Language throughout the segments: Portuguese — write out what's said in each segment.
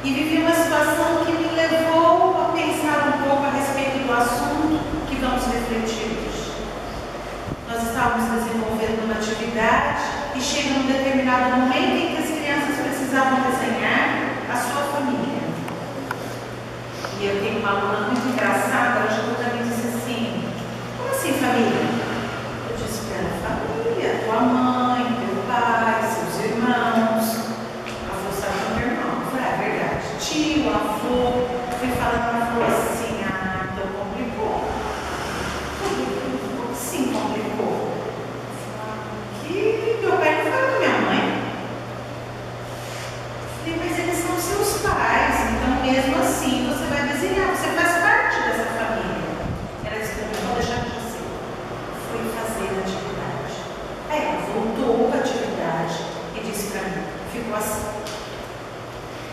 e vivi uma situação que me levou a pensar um pouco a respeito do assunto que vamos refletir hoje. Nós estávamos desenvolvendo uma atividade e chega um determinado momento em que as crianças precisavam desenhar a sua família. E eu tenho uma aluna muito engraçada, ela chegou para mim e disse assim: como assim família? Eu disse para ela: família, tua mãe, teu pai, seus irmãos. Ela falou: sabe o meu irmão? Eu falei: é verdade. Tio, avô. Fui falando, ela falou assim: ah, então complicou. Como assim complicou? Que meu pai não fala com minha mãe. Eu falei: mas eles são seus pais, então mesmo assim você vai desenhar, você faz parte dessa família. Ela disse: não vou deixar de você. Fui fazer a atividade. Aí ela voltou para a atividade e disse para mim, ficou assim.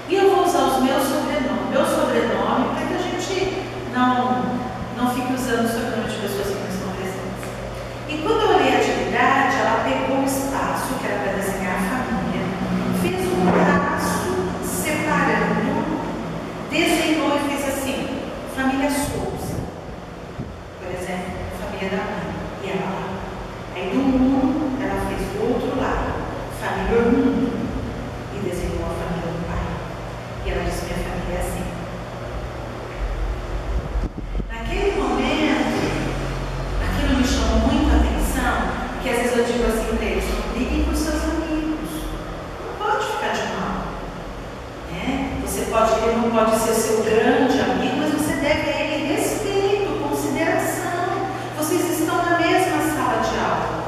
E eu vou usar os meus sobrenomes, meu sobrenome, para que a gente não fique usando o sobrenome de pessoas que não estão presentes. E quando eu olhei a atividade, ela pegou o espaço que era para desenhar a família, fez um traço separando, desenhou e fez assim: família Souza, por exemplo, família da mãe, e ela lá. Aí do muro, ela fez do outro lado, família Ormundo, e desenhou a família do pai. E ela disse: minha família é assim. Naquele momento, aquilo me chamou muito a atenção, porque às vezes eu digo assim para eles: não briguem com seus amigos, não pode ficar de mal. Ele não pode ser seu grande amigo, mas você deve a ele respeito, consideração. Vocês estão na mesma sala de aula.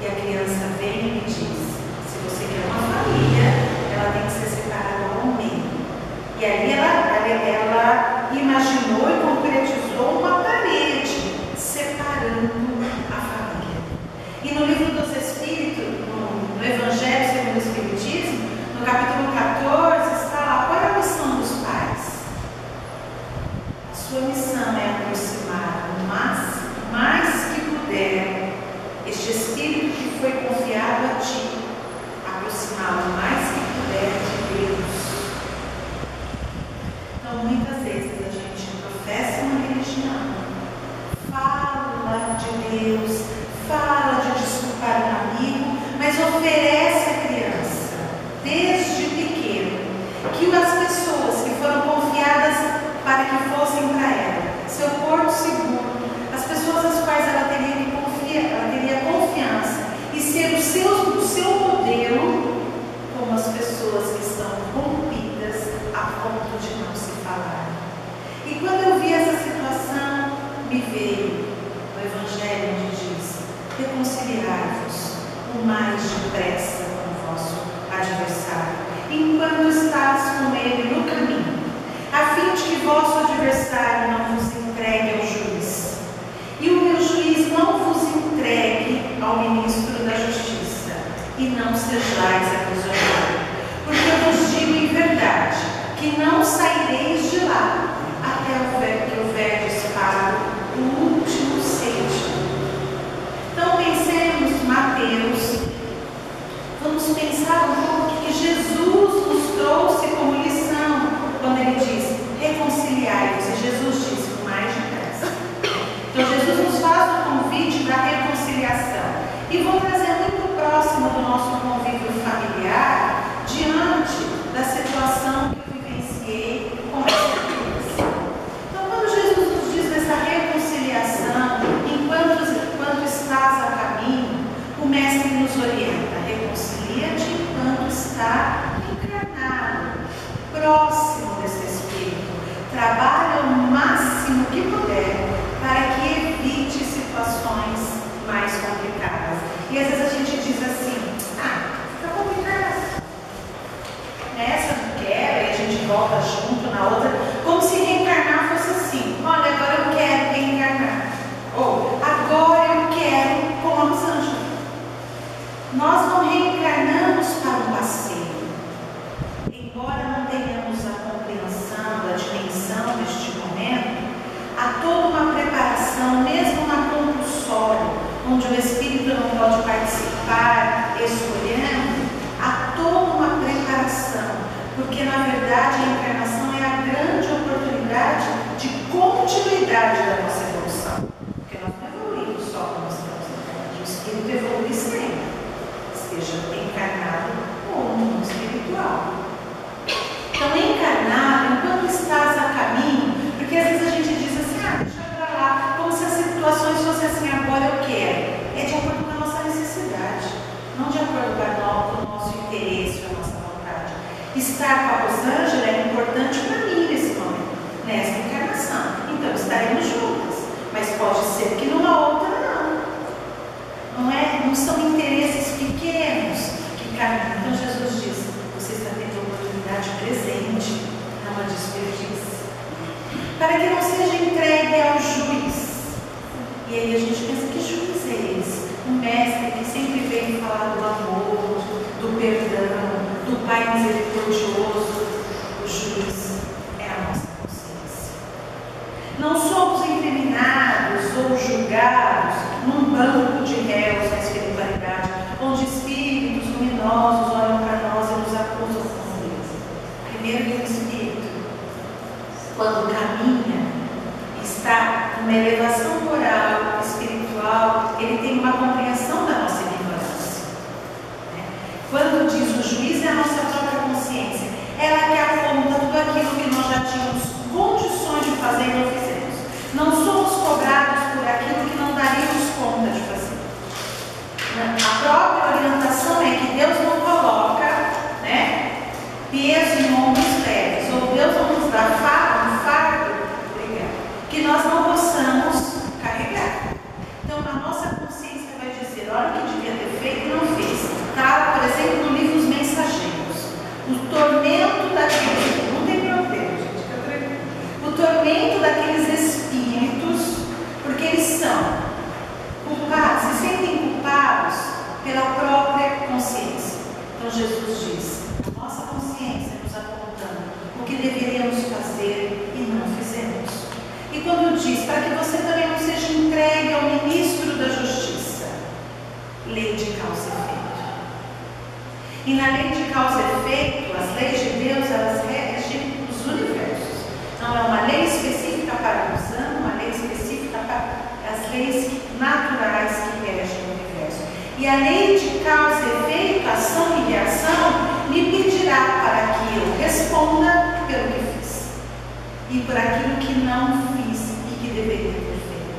E a criança vem e me diz: se você quer uma família, ela tem que ser separada ao meio. E aí ela imaginou e concretizou uma parede separando a família. E no livro dos Espíritos, no Evangelho segundo o Espiritismo, no capítulo 14, está lá: qual é a missão dos pais? A sua missão é aproximar o mais que puder este Espírito que foi confiado a ti, aproximá-lo o mais que puder de Deus. Então, muitas vezes a gente professa uma religião, fala de Deus, fala de desculpar um amigo, mas oferece à criança, desde pequeno, que as pessoas que foram confiadas para que fossem para ela, seu porto seguro, as pessoas às quais ela teria confiança e ser o seu modelo, como as pessoas que estão rompidas a ponto de não se falar. E quando eu vi essa situação, me veio o Evangelho onde diz: reconciliai-vos o mais depressa com o vosso adversário, enquanto estás com ele no caminho, a fim de que vosso adversário não vos entregue ao juiz, e o meu juiz não vos entregue ao ministro da justiça, e não sejais aprisionados. Porque eu vos digo em verdade que não saireis de lá até que houverdes pago o último cêntimo. Então pensemos, Mateus, vamos pensar um pouco o que Jesus nos trouxe como lição, quando ele diz: reconciliai-vos, e Jesus disse: o mais depressa. Então Jesus nos faz o convite da reconciliação. E vou trazer muito próximo do nosso convívio familiar, diante da situação que eu vivenciei com essa criança. Então, quando Jesus nos diz dessa reconciliação, enquanto estás a caminho, o Mestre nos orienta: reconcilia-te enquanto está encarnado, próximo desse Espírito. Trabalha o máximo que puder para que evite situações mais complicadas. E às vezes a gente diz assim: fica complicado. Nessa não quero, e a gente volta junto na outra, como se reencarnar fosse assim: olha, agora eu quero reencarnar. Ou agora eu quero como a Rosângela. Nós não reencarnamos para um passeio. Embora não tenhamos a compreensão da dimensão deste momento, há toda uma preparação, mesmo na compulsória, onde o espírito não pode participar escolhendo, há toda uma preparação, porque na verdade verdade, a encarnação é a grande oportunidade de continuidade da nossa evolução. Porque nós não evoluímos só quando estamos encarnados. O espírito evolui sempre, seja encarnado ou no mundo espiritual. Então, encarnado, enquanto estás a caminho, porque às vezes a gente diz assim, deixa pra lá, como se as situações fossem assim, agora eu quero. É de acordo com a nossa necessidade, não de acordo com o nosso interesse, com a nossa vontade. Estar com a Rosângela é importante para mim nesse momento, nessa encarnação. Então, estaremos juntas, mas pode ser que numa outra não são interesses pequenos que caminham. Então, Jesus diz, você está tendo a oportunidade presente, não a desperdício, para que não seja entregue ao juiz. E aí a gente pensa, que juiz é esse? Um mestre que sempre vem falar do amor, do perdão, do Pai misericordioso. O juiz é a nossa consciência. Não somos incriminados ou julgados num banco de réus na espiritualidade, onde espíritos luminosos olham para nós e nos acusam com Deus. Primeiro que o espírito, quando caminha, está numa elevação moral, espiritual, ele tem uma compreensão da nossa ignorância. Quando diz o juiz, é a nossa própria consciência, ela que aponta tudo aquilo que nós já tínhamos condições de fazer e não fizemos. Não somos cobrados por aquilo que não daríamos conta de fazer. A própria orientação é que Deus não coloca peso em ombros leves, ou Deus não nos dá um fardo que nós não possamos carregar. Então, a nossa consciência vai dizer, olha o que devia ter feito e não fez. Está, por exemplo, no livro Os Mensageiros. O tormento daqueles... Não tem problema, gente, fica tranquilo. O tormento daqueles espíritos, porque eles são culpados, se sentem culpados pela própria consciência. Então, Jesus diz, a nossa consciência nos apontando o que deveríamos fazer e não fizemos. E quando diz, para que você também não seja entregue ao ministro da Justiça, lei de causa e efeito. E na lei de causa e efeito, as leis de Deus, elas regem os universos. Não é uma lei específica para o humano, uma lei específica para as leis naturais que regem o universo. E a lei de causa e efeito, ação e reação, me pedirá para que eu responda pelo que fiz e por aquilo que não fiz e que deveria ter feito.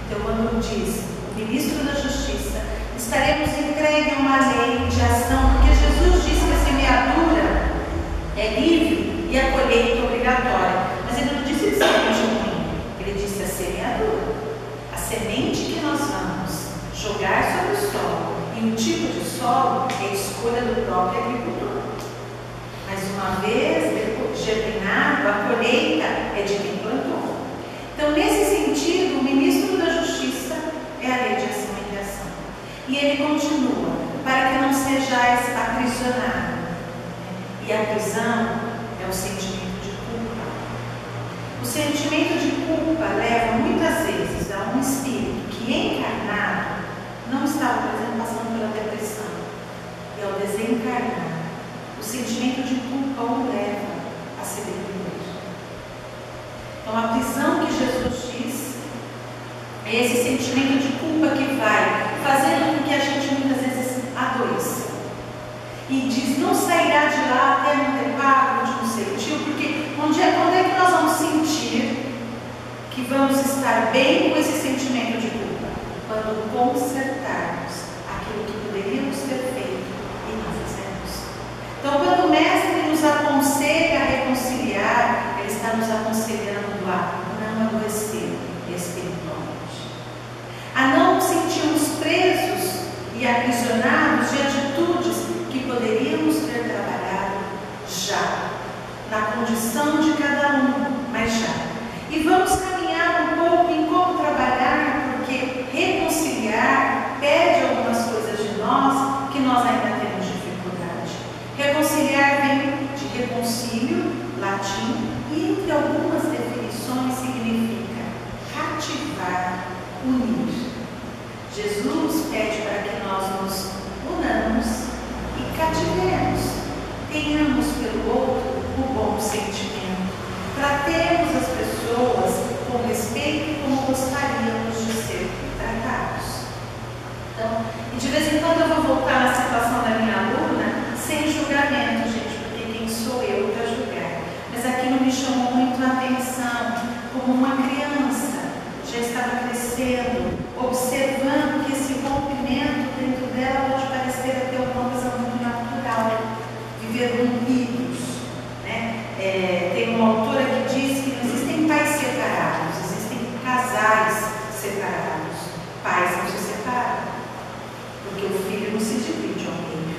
Então, quando diz o ministro da Justiça, estaremos entregues a uma lei de ação, porque Jesus disse que a semeadura é livre e a colheita obrigatória. Mas ele não disse de semente ruim, ele disse a semeadura. A semente que nós vamos jogar sobre o solo, e o tipo de solo é a escolha do próprio agricultor. Mas uma vez germinado, a colheita é de quem plantou. Então, nesse sentido, o ministro da Justiça é a lei de ação e reação. E ele continua, para que não sejais aprisionados. E a prisão é o sentimento de culpa. O sentimento de culpa leva muitas vezes a um espírito que, encarnado, não estava, por exemplo, passando pela depressão. E ao desencarnar, o sentimento de culpa o leva a se deprimir. Então, a prisão que Jesus diz é esse sentimento de culpa que vai fazendo com que a gente muitas vezes adoeça. E diz, não sairá de lá até não ter pago de um sentiu, porque quando é que nós vamos sentir que vamos estar bem com esse sentimento de culpa? Quando consertarmos aquilo que poderíamos ter feito e não fizemos. Então, quando o Mestre nos aconselha a reconciliar, ele está nos aconselhando a não adoecer espiritualmente, a não nos sentirmos presos e aprisionados de atitudes que poderíamos ter trabalhado já, na condição de cada um, mas já. E vamos caminhar um pouco em como trabalhar, porque reconciliar pede algumas coisas de nós que nós ainda temos dificuldade. Reconciliar vem de reconcílio, latim, e entre algumas definições significa cativar, unir. Jesus pede para que nós nos unamos e cativemos, tenhamos pelo outro o bom me chamou muito a atenção, como uma criança, já estava crescendo, observando que esse rompimento dentro dela pode parecer até uma coisa muito natural, viver rompidos, né? Tem uma autora que diz que não existem pais separados, existem casais separados. Pais não se separam, porque o filho não se divide ao meio.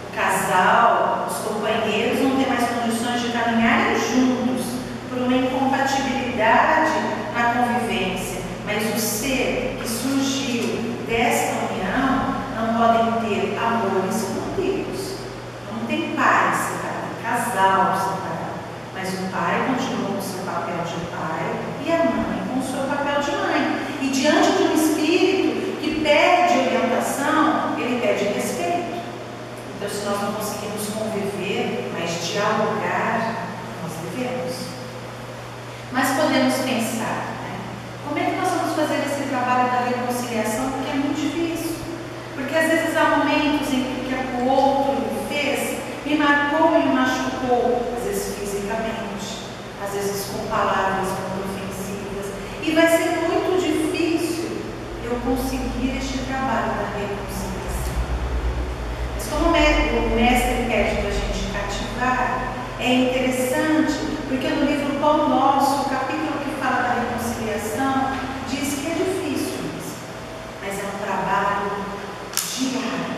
O casal, os companheiros não têm mais condições de caminharem juntos por uma incompatibilidade na convivência, mas o ser que surgiu desta união não podem ter amores rompidos. Não tem pai separado, casal separado, mas o pai continua com o seu papel de pai e a mãe com o seu papel de mãe. E diante de um espírito que pede orientação, ele pede respeito. Então, se nós não conseguimos conviver, mas dialogar, nós devemos. Mas podemos pensar, né? Como é que nós vamos fazer esse trabalho da reconciliação? Porque é muito difícil. Porque às vezes há momentos em que o que o outro me fez me marcou e me machucou, às vezes fisicamente, às vezes com palavras muito ofensivas. E vai ser muito difícil eu conseguir este trabalho da reconciliação. Mas como o mestre pede para a gente cativar, é interessante, porque no livro Pão Nosso, o capítulo que fala da reconciliação, diz que é difícil mesmo, mas é um trabalho diário.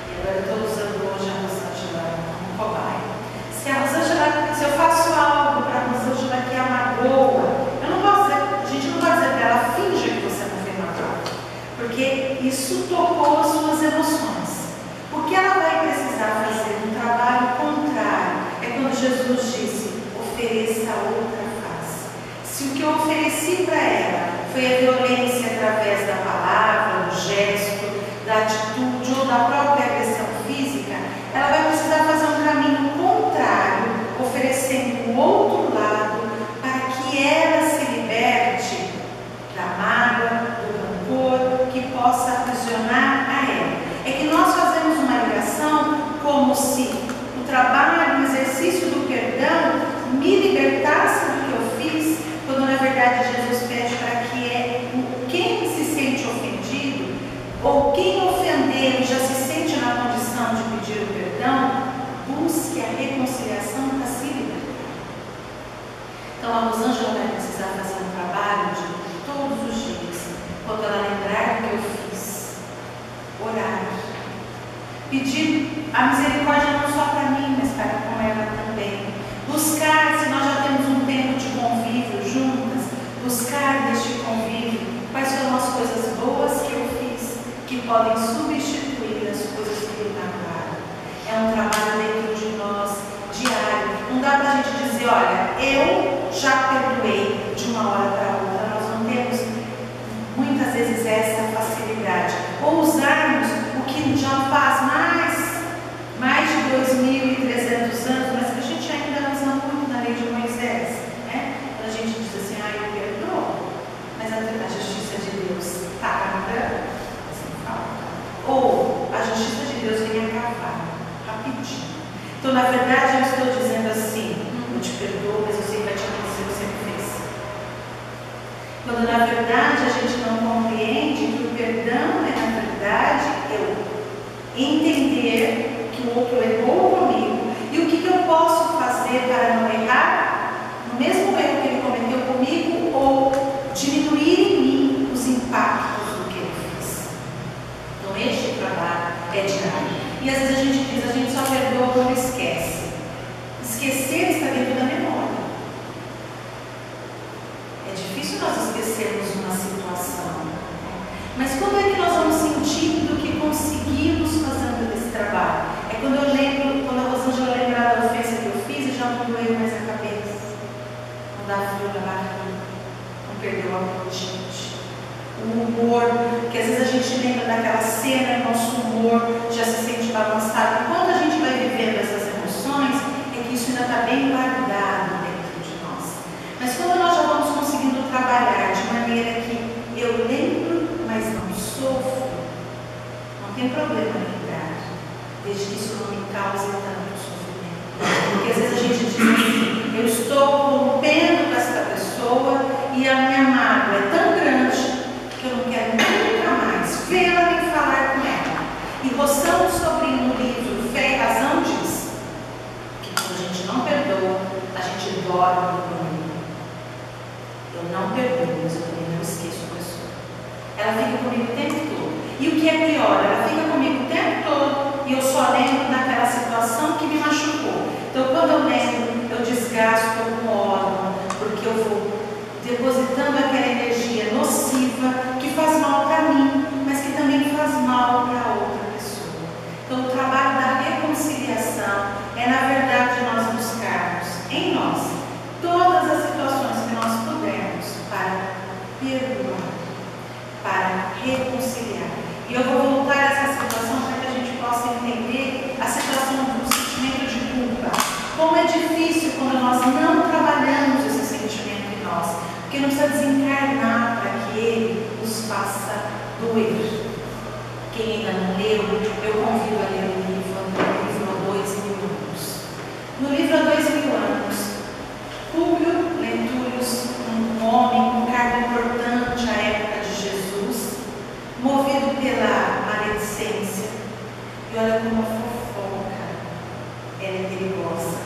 E agora eu estou usando hoje a Rosângela como cobaia. Se eu faço algo para a Rosângela que a magoa, a gente não pode dizer para ela, finja que você não foi magoada, porque isso tocou as suas emoções. O que ela vai precisar fazer um trabalho contrário é quando Jesus disse, ofereça outra face. Se o que eu ofereci para ela foi a violência através da palavra, do gesto, da atitude ou da própria agressão física, ela vai precisar fazer um caminho contrário, oferecendo o outro lado, para que ela se liberte da mágoa, do rancor, que possa aprisionar a ela. É que nós fazemos uma ligação como se o trabalho, o exercício do perdão me libertasse do que eu fiz, quando na verdade Jesus pede para que quem se sente ofendido, ou quem ofendeu e já se sente na condição de pedir o perdão, busque a reconciliação para se libertar. Então a Rosângela vai precisar fazer um trabalho de todos os dias, quando ela lembrar do que eu fiz, orar, pedir a misericórdia não só para mim, mas para com ela também. Buscar, se nós já temos um tempo de convívio juntas, buscar neste convívio quais foram as coisas boas que eu fiz, que podem substituir as coisas que me magoaram. É um trabalho dentro de nós, diário. Não dá para a gente dizer, olha, eu já perdoei de uma hora para outra. Nós não temos muitas vezes essa facilidade. Ou usarmos o que já faz mais de 2.300 anos, mas que a gente ainda usa muito na lei de Moisés, né? Quando a gente diz assim, eu perdoo, mas a justiça de Deus tarda, assim falta. Ou a justiça de Deus vem a cavalo, rapidinho. Então, na verdade, eu estou dizendo assim, eu te perdoo, mas eu sei que vai te acontecer o que você me fez. Quando na verdade a gente não compreende que o perdão é, na verdade, eu entender que o outro errou comigo e o que eu posso fazer para não errar no mesmo erro que ele cometeu comigo ou diminuir em mim os impactos do que eu fiz. Então este trabalho é diário. E às vezes a gente diz, a gente só perdoa quando esquece. Esquecer está dentro da memória. É difícil nós esquecermos uma situação. Mas quando é que nós vamos sentindo que conseguimos fazendo esse trabalho? É quando eu lembro, quando a Rosângela lembrar da ofensa que eu fiz e já não doeu mais a cabeça. Não dá frio na barriga. Não perdeu o apetite. O humor, que às vezes a gente lembra daquela cena, nosso humor já se sente balançado. E quando a gente vai vivendo essas emoções, é que isso ainda está bem guardado dentro de nós. Mas quando nós já vamos conseguindo trabalhar de maneira que eu lembro, mas não sofro, não tem problema lembrar, desde que isso não me cause tanto sofrimento. Porque às vezes a gente gente diz assim, eu estou rompendo com esta pessoa e a minha mágoa é tão grande que eu não quero nunca mais vê-la nem falar com ela. E Rossano Sobrinho, no livro Fé e Razão, diz que quando a gente não perdoa, a gente dorme no domingo. Eu não perdoo, mas eu também não esqueço a pessoa. Ela fica comigo o tempo todo. E o que é pior, ela fica comigo o tempo todo e eu só lembro daquela situação que me machucou. Então, quando eu lembro, eu desgasto algum órgão, porque eu vou depositando aquela energia nociva que faz mal para mim, mas que também faz mal para outra pessoa. Então, o trabalho da reconciliação é, na verdade, nós buscarmos em nós todas as situações que nós pudermos para perdoar, para reconciliar. E eu vou voltar a essa situação para que a gente possa entender a situação do sentimento de culpa. Como é difícil quando nós não trabalhamos esse sentimento em nós, porque não precisa desencarnar para que ele nos faça doer. Quem ainda não leu, eu convido a ler o livro Há 2000 anos. No livro Há 2000 anos, Públio Lentulus, um homem com cargo importante à época de Jesus, movido pela maledicência, e olha como a fofoca ela é perigosa,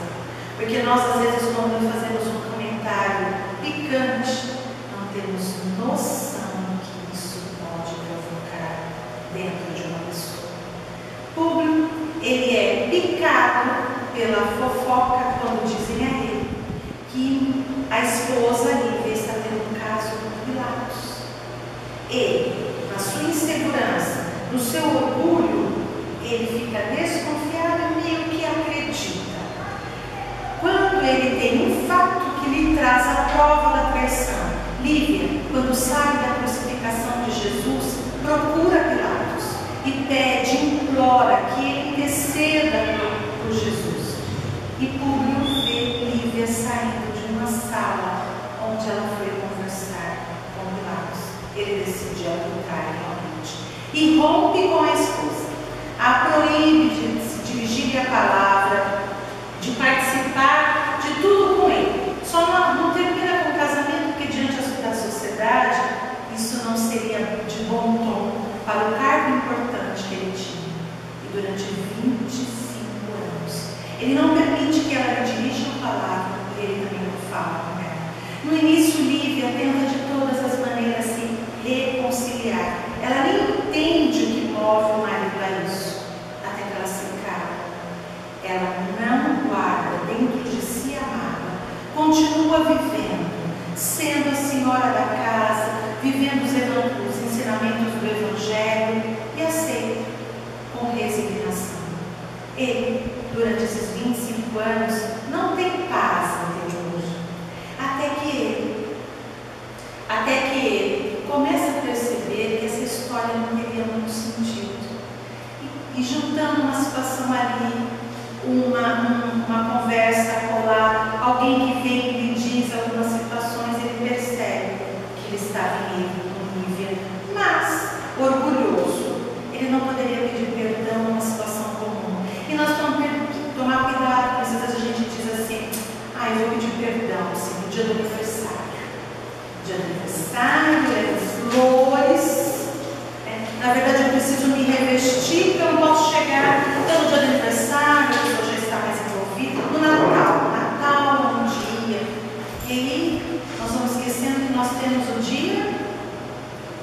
porque nós às vezes quando fazemos um comentário picante, não temos noção que isso pode provocar dentro de uma pessoa. Públio, ele é picado pela fofoca quando dizem a ele que a esposa Lívia está tendo um caso com Pilatos. Ele, na sua insegurança, no seu orgulho, ele fica desconfiado e meio que acredita. Quando ele tem um fato que lhe traz a prova da traição, Lívia, quando sai da crucificação de Jesus, procura Pilatos e pede, implora que ele interceda por Jesus. E Públio vê Lívia saindo de uma sala onde ela foi conversar com Pilatos. Ele decide adulterar realmente e rompe com a esposa. A proíbe de se dirigir a palavra, de participar de tudo com ele. Só não termina com o casamento, porque diante da sociedade isso não seria de bom tom para o cargo importante que ele tinha. E durante 25 anos ele não permite que ela lhe dirija a palavra e ele também não fala com ela. No início, Lívia tenta de todas as maneiras se reconciliar. Ela nem entende o que move o marido a isso, até que ela se cala. Ela não guarda dentro de si a mágoa, continua vivendo, sendo a senhora da casa, vivendo os ensinamentos do Evangelho e aceita com resignação. Ele, durante esses 25 anos, não tem paz interior, até que ele começa a perceber que essa história não teria muito sentido. E juntando uma situação ali, uma conversa colar, alguém que vem e lhe diz algumas situações, ele percebe que ele estava em erro com Lívia, mas orgulhoso, ele não poderia pedir perdão numa situação comum. E nós temos que tomar cuidado, às vezes a gente diz assim, eu vou pedir perdão assim, no dia do aniversário. Dia do aniversário, flores. Na verdade, eu preciso me revestir, porque eu não posso chegar então, no dia do aniversário, a pessoa já está mais envolvida. No Natal. Natal é um dia. E aí, nós vamos esquecendo que nós temos o dia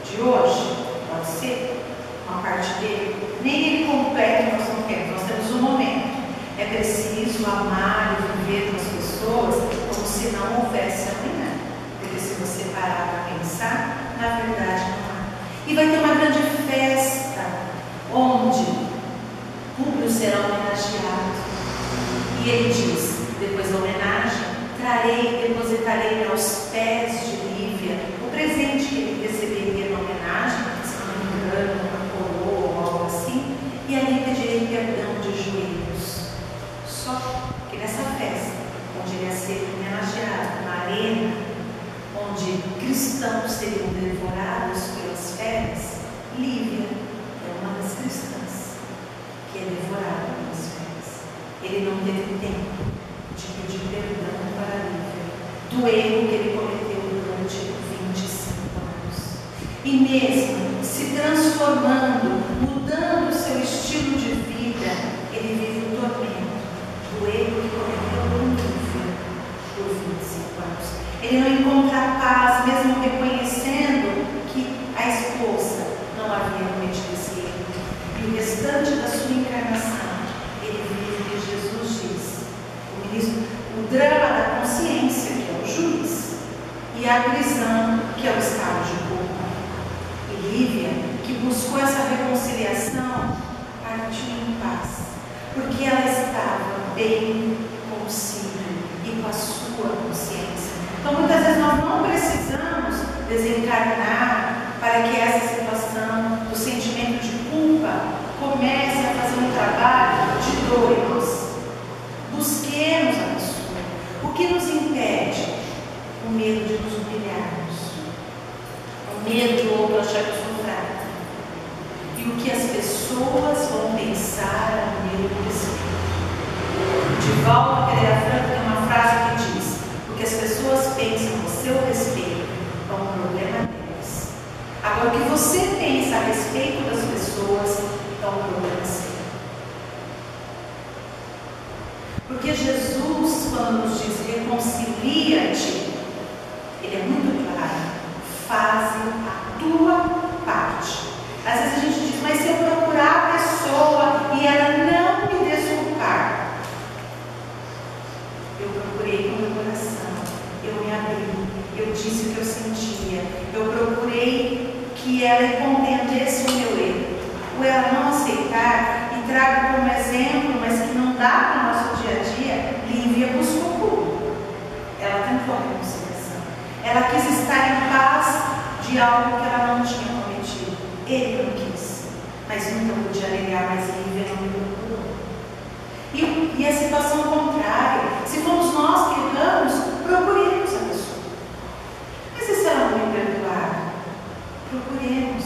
de hoje. Pode ser uma parte dele. Nem ele completo nós não temos. Nós temos um momento. É preciso amar e viver com as pessoas como se não houvesse amanhã. Porque se você parar para pensar, na verdade não há. E vai ter uma grande festa onde Públio será homenageado. E ele diz, depois da homenagem, depositarei aos pés de Lívia o presente que ele receberia na homenagem, se não me engano, uma coroa ou algo assim, e ali pedirei perdão de joelhos. Só que nessa festa, onde ele ia ser homenageado na arena, onde cristãos seriam devorados pelas feras, Lívia é uma das cristãs que é devorada pelas feras. Ele não teve tempo de pedir perdão para Lívia do erro que ele cometeu durante 25 anos. E mesmo se transformando, mudando o seu estilo de vida, ele vive o tormento do erro que cometeu com Lívia por 25 anos. Ele não encontra paz, mesmo reconhecendo que a esposa não havia cometido esse erro. E o restante da sua encarnação, ele vive o que Jesus diz. O drama da consciência, que é o juiz, e a prisão, que é o estado de culpa. E Lívia, que buscou essa reconciliação, partiu em paz, porque ela estava bem consigo e com a sua consciência. Então, muitas vezes nós não precisamos desencarnar para que essa situação do sentimento de culpa comece a fazer um trabalho de dores. Busquemos a pessoa. O que nos impede? O medo de nos humilharmos, o medo do outro achar que eu sou fraca, e o que as pessoas vão pensar a meu respeito. Divaldo Pereira Franco tem uma frase que diz: o que as pessoas pensam a seu respeito é um problema delas. Agora, o que você pensa a respeito das pessoas é um problema seu. Porque Jesus, quando nos diz reconcilia-te, ele é muito claro: faze a tua parte. Às vezes a gente diz, mas se eu procurar a pessoa e ela não me desculpar, eu procurei com o meu coração, eu me abri, eu disse o que eu sentia, eu procurei que ela compreendesse o meu erro. Ou ela não aceitar e trago como exemplo, mas que não dá para o nosso dia a dia, Lívia buscou cura. Ela tentou a reconciliação. Ela quis estar em paz de algo que ela não tinha cometido. Ele não quis, mas nunca podia negar, mas Lívia não me procurou. E a situação contrária, se fomos nós que erramos, procuremos a pessoa. Mas e se ela não me perdoar? Procuremos.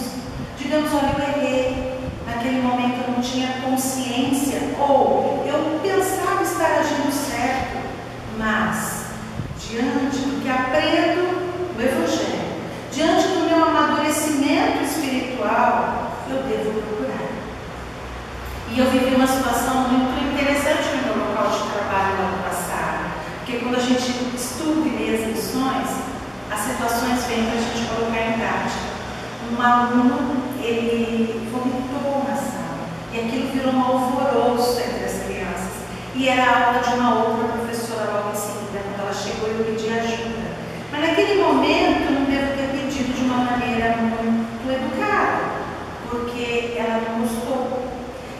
Digamos, olha, eu errei. Naquele momento eu não tinha consciência, ou eu pensava estar agindo certo, mas diante do que aprendo no Evangelho, diante do meu amadurecimento espiritual, eu devo procurar. E eu vivi uma situação muito interessante no meu local de trabalho no ano passado, porque quando a gente estuda e lê as lições, as situações vêm para a gente colocar em prática. Um aluno, ele vomitou na sala, e aquilo virou um alvoroço entre as crianças. E era a aula de uma outra professora logo em seguida. Quando ela chegou, eu pedi ajuda. Mas naquele momento, eu não devo ter pedido de uma maneira muito educada, porque ela não gostou.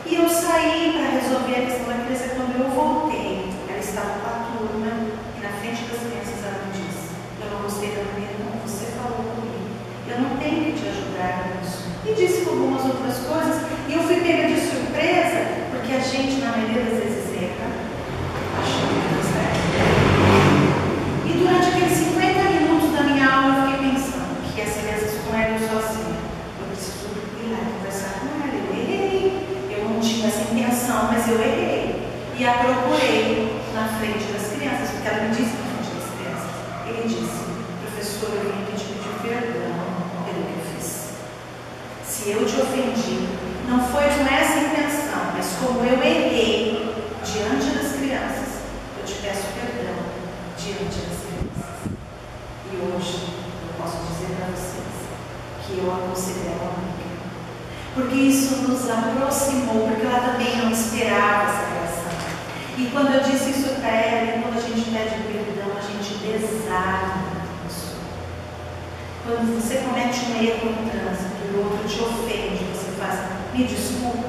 E eu saí para resolver a questão da criança. Quando eu voltei, ela estava com a turma, e na frente das crianças ela me disse: eu não gostei da maneira como você falou comigo. Eu não tenho que te ajudar nisso. E disse algumas outras coisas. E eu fui pega de surpresa, porque a gente, na maioria das vezes, erra, achando que está certo. E durante aqueles 50 minutos da minha aula, eu fiquei pensando que as crianças com ela sozinha. Eu preciso ir lá e conversar com ela. Eu errei. Eu não tinha essa intenção, mas eu errei. E a procurei na frente das crianças, porque ela me disse na frente das crianças. Ele disse: professor, eu vim aqui te pedir perdão pelo que eu fiz. Se eu te ofendi, não foi com essa intenção, mas como eu errei diante das crianças, eu te peço perdão diante das crianças. E hoje eu posso dizer para vocês que eu a considero amiga, porque isso nos aproximou, porque ela também não esperava essa reação. E quando eu disse isso para ela, quando a gente pede perdão, a gente desarma. Quando você comete um erro no trânsito e o outro te ofende, você faz, me desculpa,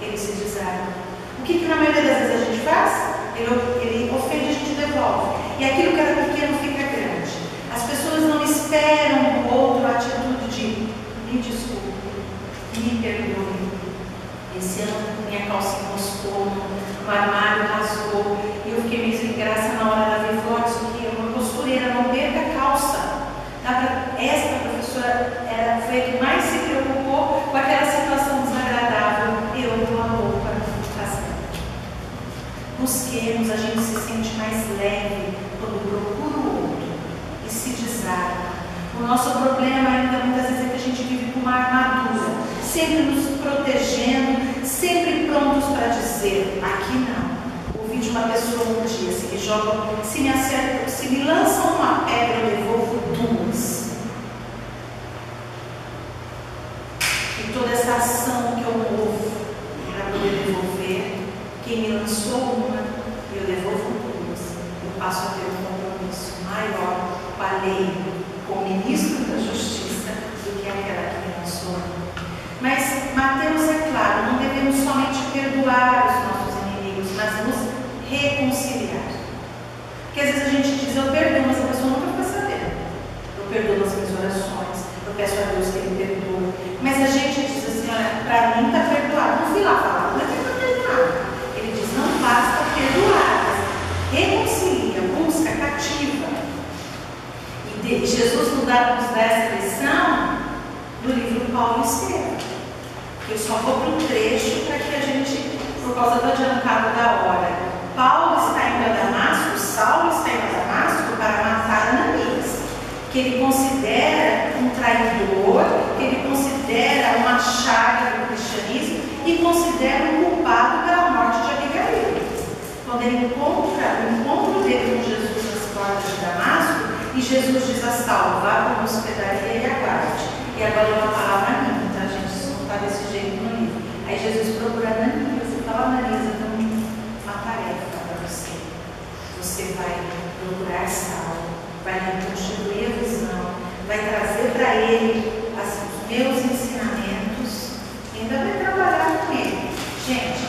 ele se desarma. O que na maioria das vezes a gente faz? Ele ofende, a gente devolve. E aquilo que era pequeno fica grande. As pessoas não esperam do outro a atitude de me desculpe, me perdoe. Esse ano minha calça encostou, o armário rasgou, e eu fiquei meio sem graça na hora da vivó, isso aqui é uma costureira, não perca a calça. Esta professora foi a que mais se preocupou com aquela situação desagradável. Eu dou a roupa para casa. Busquei gente se sente mais leve quando procura o outro e se desarma. O nosso problema ainda muitas vezes é que a gente vive com uma armadura, sempre nos protegendo, sempre prontos para dizer: aqui não. Ouvi de uma pessoa um dia: se me lançam uma pedra, eu devolvo duas. E toda essa ação que eu movo para poder devolver, quem me lançou uma, eu devolvo duas. Eu passo a ter um compromisso maior com a lei, com o ministro da Justiça, do que aquela que me lançou. Mas Mateus é claro, não devemos somente perdoar os nossos inimigos, mas nos reconciliar. Porque às vezes a gente diz: eu perdoo, mas a pessoa nunca vai saber. Eu perdoo nas minhas orações, eu peço a Deus que Ele perdoe. Mas a gente diz assim: olha, para mim está perdoado. Não fui lá falar, não é que está perdoado. Ele diz: não basta perdoar, mas reconcilia, busca, cativa. E Jesus nos dá essa lição no livro Paulo e Estevão. Eu só vou para um trecho para que a gente, por causa do adiantado da hora. Paulo está indo a Damasco, Saulo está indo a Damasco para matar Ananias, que ele considera um traidor, que ele considera uma chaga do cristianismo e considera um culpado pela morte de Abigail. Quando ele encontra o encontro dele com Jesus nas portas de Damasco, e Jesus diz a Saulo: vá para uma hospedaria e aguarde. E agora é uma palavra minha, tá, gente? Isso não está desse jeito no livro. Aí Jesus procura Ananias e fala: Ananias, eu tenho uma tarefa para você. Você vai procurar Saulo, vai reconstituir a visão, vai trazer para ele os meus ensinamentos e ainda vai trabalhar com ele. Gente,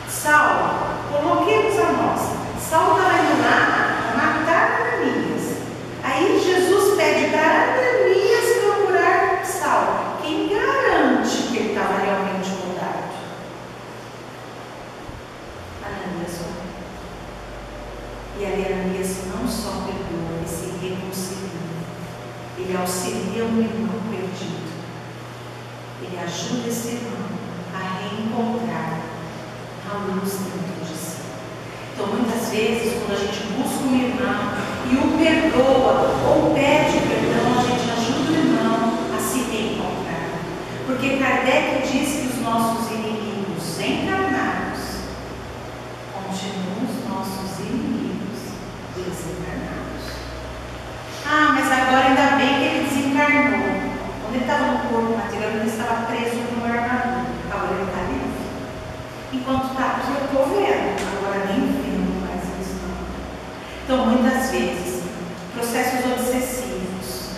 Saulo, coloquemos a nossa. Saulo estava indo lá matar Ananias. Aí Jesus pede para Ananias procurar Saulo. Quem garante que ele estava realmente mudado? Ananias não. E ali Ananias não só perdoa, ele se reconcilia. Ele auxilia um irmão perdido. Ele ajuda esse irmão a reencontrar a luz dentro de si. Então, muitas vezes, quando a gente busca um irmão e o perdoa ou pede perdão, a gente ajuda o irmão a se reencontrar. Porque Kardec diz que os nossos inimigos encarnados continuam os nossos inimigos desencarnados. Ah, mas agora ainda bem que ele desencarnou. Quando ele estava no corpo material, ele estava preso numa armadura. Agora ele está livre. Enquanto está aqui, eu estou vendo. Agora nem vendo mais isso. Então, muitas vezes, processos obsessivos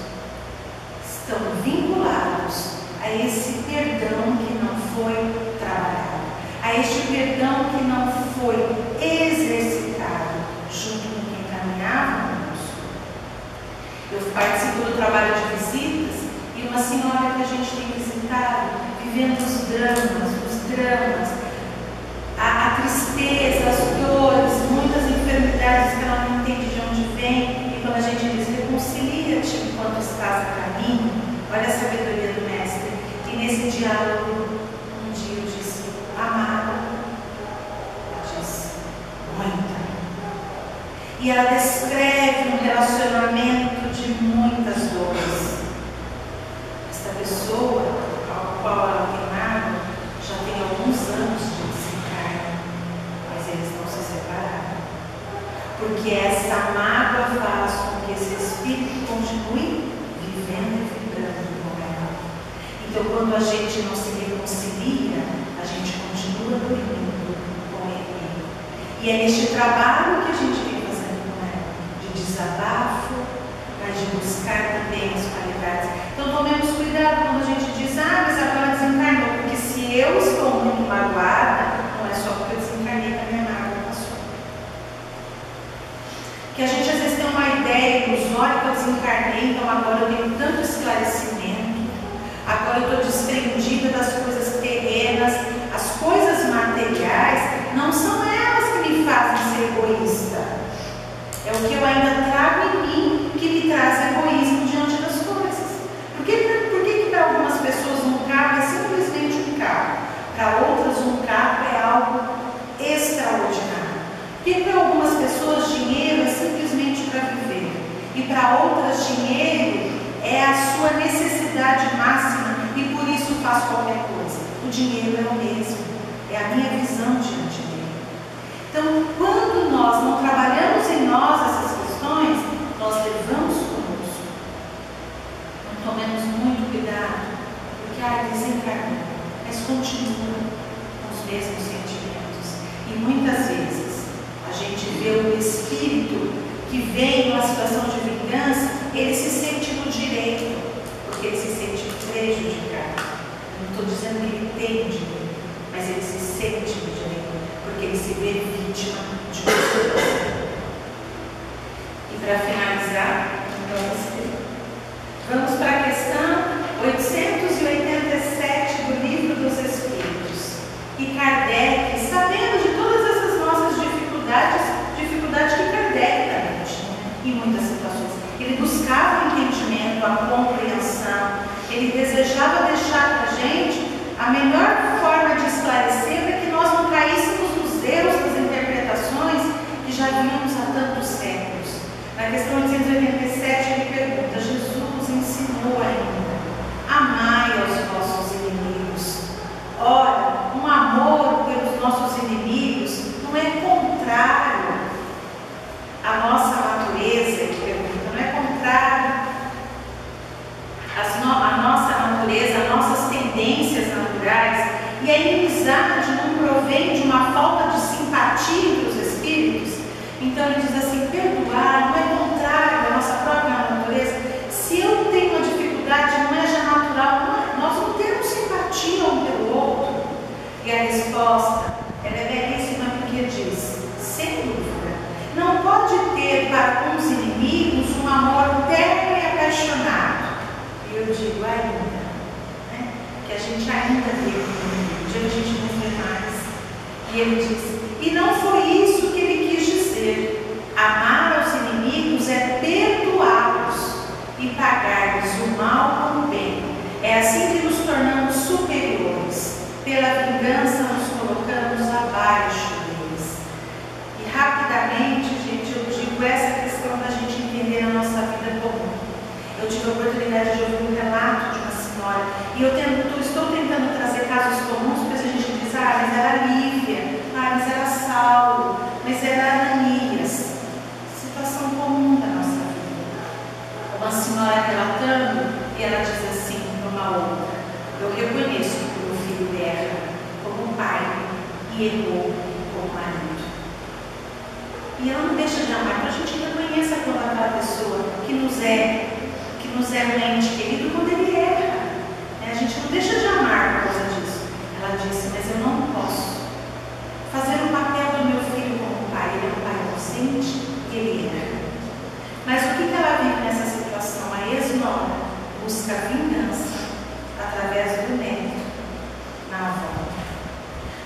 estão vinculados a esse perdão que não foi trabalhado, a este perdão que não foi exercitado junto com quem caminhava conosco. Eu participo do trabalho de visitas e uma senhora que a gente tem visitado, vivendo os dramas, a tristeza, as dores, muitas enfermidades que ela não entende de onde vem, e quando a gente diz: reconcilia-te enquanto estás a caminho, olha a sabedoria do Mestre. E nesse diálogo, um dia eu disse: amada, ela disse: muita. E ela descreve um relacionamento de muitas dores. Esta pessoa, ao qual ela tem nada, já tem alguns anos de desencarne, mas eles não se separaram. Porque essa mágoa faz com que esse espírito continue vivendo e vibrando com ela. Então, quando a gente não se reconcilia, a gente continua dormindo com ele. E é neste trabalho que a gente vem fazendo com ela, de desabafo, mas de buscar também as qualidades. Então, tomemos cuidado quando a gente diz: mas agora desencarnou. Porque se eu estou muito magoada, não é só porque eu desencarnei que a minha mágoa passou. Que a gente às vezes tem uma ideia ilusória que eu desencarnei, então agora eu tenho tanto esclarecimento, agora eu estou desprendida das coisas terrenas, as coisas materiais não são elas que me fazem ser egoísta. É o que eu ainda trago em mim que me traz egoísmo diante das coisas. Por que para algumas pessoas um carro é simplesmente um carro? Para outras um carro é algo extraordinário. Porque para e para outras dinheiro é a sua necessidade máxima e por isso faz qualquer coisa. O dinheiro é o mesmo, é a minha visão diante dele. Então, quando nós não trabalhamos em nós essas questões, nós levamos conosco. Não tomemos muito cuidado, porque desencarnou, mas continua com os mesmos sentimentos. E muitas vezes a gente vê o espírito que vem numa situação de vingança, ele se sente no direito, porque ele se sente prejudicado. Eu não estou dizendo que ele tem o direito, mas ele se sente no direito, porque ele se vê vítima de uma situação. E para finalizar, vamos para a questão 887 do Livro dos Espíritos. E Kardec, sabendo de todas essas nossas dificuldades que Kardec também tinha em muitas situações, ele buscava o entendimento, a compreensão, ele desejava deixar para a gente a melhor forma de esclarecer para que nós não caíssemos nos erros das interpretações que já vimos há tantos séculos. Na questão 887 ele pergunta: Jesus ensinou ainda: amai aos vossos inimigos. Ora, um amor pelos nossos inimigos não é contrário à nossa natureza, ele pergunta, não é contrário à nossa natureza, às nossas tendências naturais, e a inimizade não provém de uma falta de simpatia entre os espíritos. Então ele diz assim: perdoar não é contrário à nossa própria natureza. Se eu tenho uma dificuldade, não é já natural, nós não temos simpatia um pelo outro. E a resposta, ela é belíssima, porque diz, sem dúvida, não pode ter para com os inimigos um amor terno e apaixonado. E eu digo ainda, né? Que a gente ainda vê um dia a gente não vê mais. E ele diz, e não foi isso que ele quis dizer. Amar aos inimigos é perdoá-los e pagar-lhes o mal com o bem. É assim que nos tornamos superiores. Pela vingança nos colocamos abaixo deles. E rapidamente, gente, eu digo essa questão da gente entender a nossa vida comum. Eu tive a oportunidade de ouvir um relato de uma senhora, e eu estou tentando trazer casos comuns, porque a gente diz, mas era Lívia, mas era Saulo, mas era Ananias. Situação comum da nossa vida. Uma senhora relatando, e ela diz assim para uma outra: eu reconheço que o meu filho erra como pai e errou como marido. E ela não deixa de amar, então a gente reconheça quando aquela pessoa que nos é um ente querido, quando ele erra. A gente não deixa de amar por causa disso. Ela disse, mas eu não posso fazer o papel do meu filho como pai. Ele é um pai ausente e ele erra. Mas o que ela vive nessa situação? A ex-nora busca vingança através do neto na avó.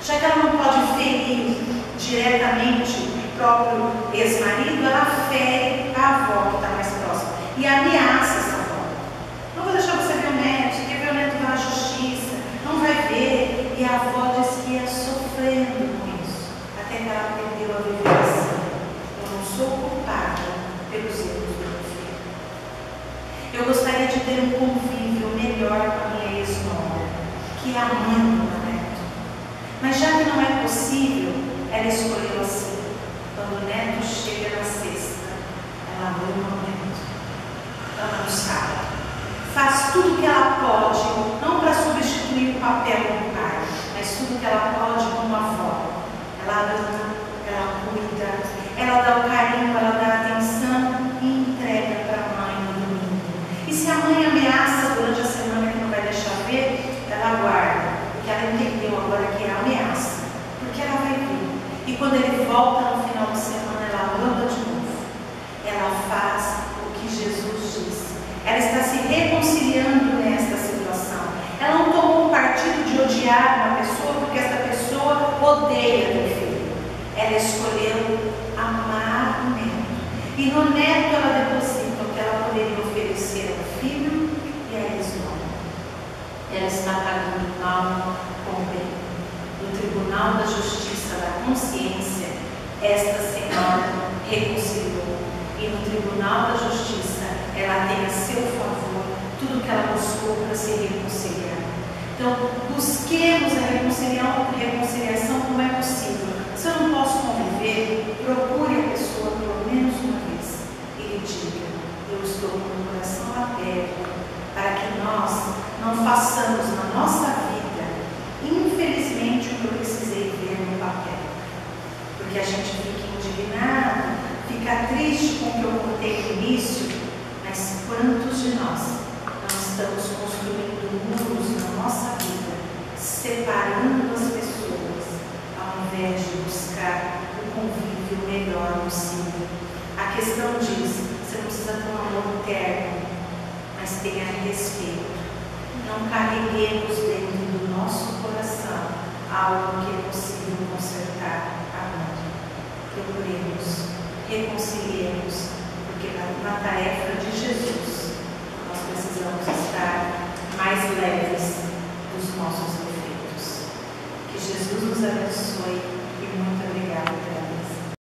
Já que ela não pode ferir diretamente o próprio ex-marido, ela fere a avó que está mais próxima e ameaça essa avó. Não vou deixar você ver o neto, você quer ver o neto na justiça, não vai ver. E a avó diz que ia sofrendo com isso, até que ela aprendeu a viver assim. Eu não sou culpada pelos erros do meu filho. Eu gostaria de ter um convívio melhor com a minha ex-nora, que é a mãe do meu neto. Mas já que não é possível, ela escolheu assim. Quando o neto chega na sexta, ela ama o neto, ela busca. Faz tudo o que ela pode, não para substituir o papel do pai, mas tudo o que ela pode como avó. Ela ama, ela cuida, ela dá o carinho, ela dá a atenção e entrega para a mãe no domingo. E se a mãe ameaça durante a semana que não vai deixar ver, ela guarda, porque ela entendeu agora que é ameaça, porque ela vai vir. E quando ele volta no final de semana, ela ama de novo. Ela faz o que Jesus disse. Ela está se reconciliando nesta situação. Ela não tomou um partido de odiar uma pessoa porque esta pessoa odeia meu filho. Ela escolheu amar o neto. E no neto ela deposita o que ela poderia oferecer ao filho e a ex-nora. Ela está pagando mal com o bem. No Tribunal da Justiça da Consciência, esta senhora reconciliou e no Tribunal da Justiça ela tem a seu favor tudo que ela buscou para se reconciliar. Então, busquemos a reconciliação como é possível. Se eu não posso conviver, procure a pessoa pelo menos uma vez e lhe diga: eu estou com o coração aberto para que nós não façamos na nossa vida, infelizmente, o que eu precisei ver no papel. Porque a gente fica indignado, fica triste com o que eu contei no início, mas quantos de nós não estamos construindo muros na nossa vida, separando as pessoas, ao invés de buscar o convívio melhor possível? A questão diz: você não precisa ter um amor terno, mas tenha respeito. Não carreguemos dentro do nosso coração algo que é possível consertar agora. Procuremos, reconciliemos, porque na tarefa de Jesus nós precisamos estar mais leves dos nossos defeitos. Que Jesus nos abençoe e muito obrigada pela